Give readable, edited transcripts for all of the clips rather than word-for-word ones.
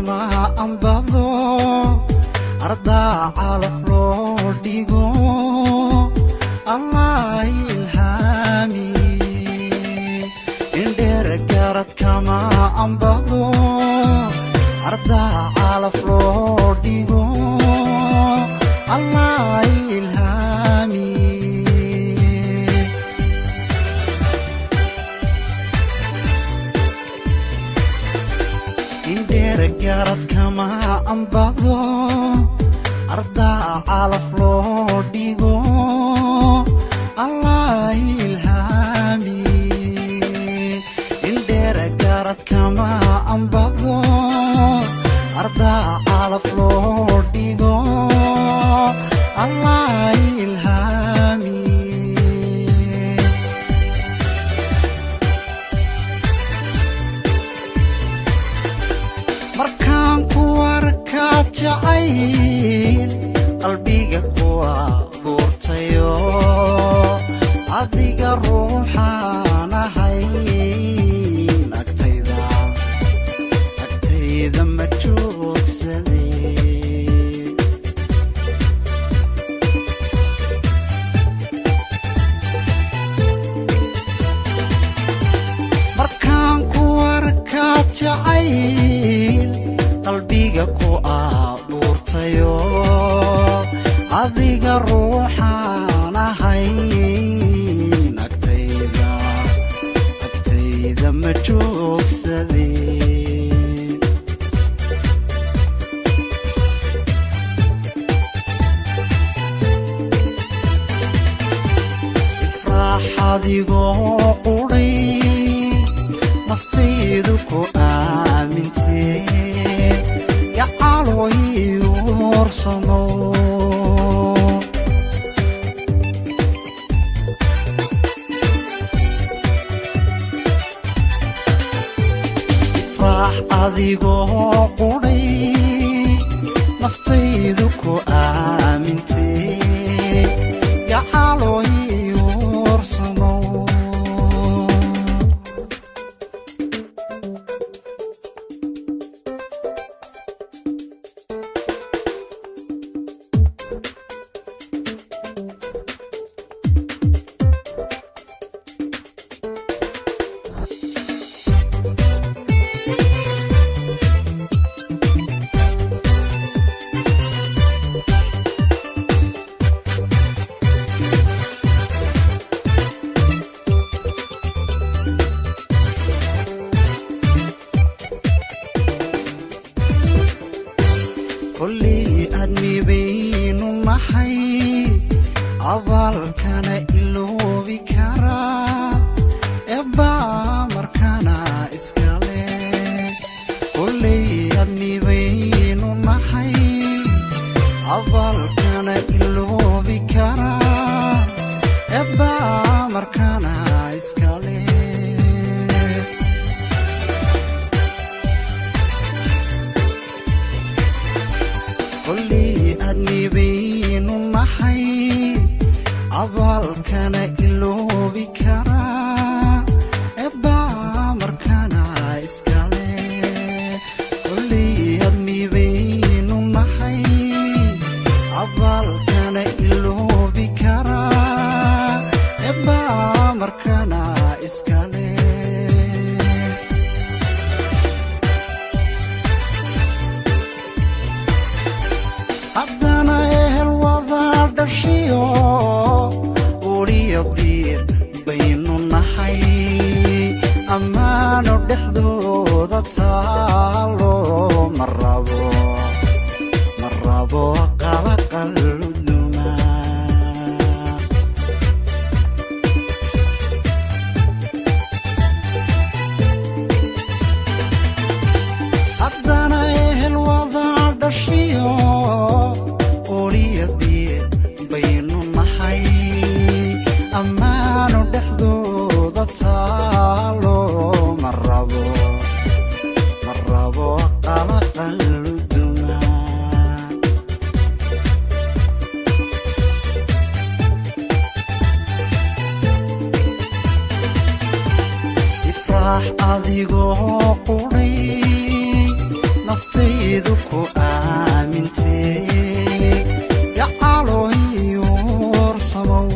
kama ambado arda ala flodigo Allah ilhami indera garat kama ambado arda ala flodigo Allah ilhami indera garat kama ambado arda ala flodigo Allah ilhami indera garat kama ambado arda ala flodigo Allah ilhami markaan ku arkaa jacayl qalbiga ku abuurtayo adiga ruuxaan ahay agtayda ma joogsade markaan ku arkaa jacayl qalbiga ku abuurtayo adiga ruuxaan ahay agtayda ma joogsade ifraax adigoo qudhay naftaydu ku aamintee gacalo ii warsamo ifraax adigoo qudhay naftaydu ku aamintee gacalo ii warsamo كلي أدمي بينو محي أبال كان إلو بكرا إبا مركانا إسكالي كلي أدمي بينو محي أبال كان إلو بكرا إبا مركانا إسكالي كلي أدني بينو محي أبال كان إلو بكرا إبا مركانا إسكالي كلي أدني بينو محي أبال كان إلو بكرا إبا مركانا إسكالي haddana ehel wada dhashiyo uliyo diir baynu nahay ammaano dhexdooda taalo ma rabo qalaqaluduma haddana ehel wada dhashiyo baynu nahay ammaano dhexdooda taalo ma rabo naftaydu ku aamintee gacalooy uursamow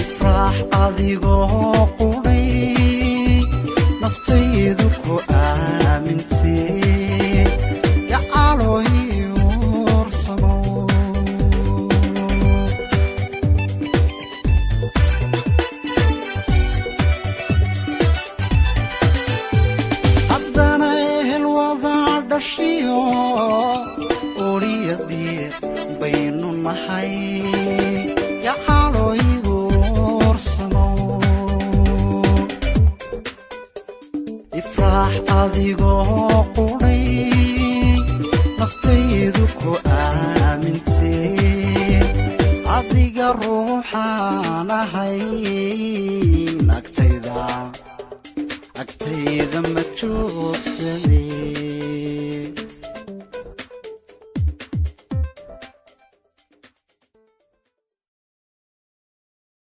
ifraax adigoo qudhay naftaydu ku aamintee gacalooy uursamow haddana ehel wada dhashiyo oriyadii baynu nahay gacalooy ifraax adigoo qudhay naftaydu ku aamintee adiga ruuxaan ahay agtayda ma joogsaday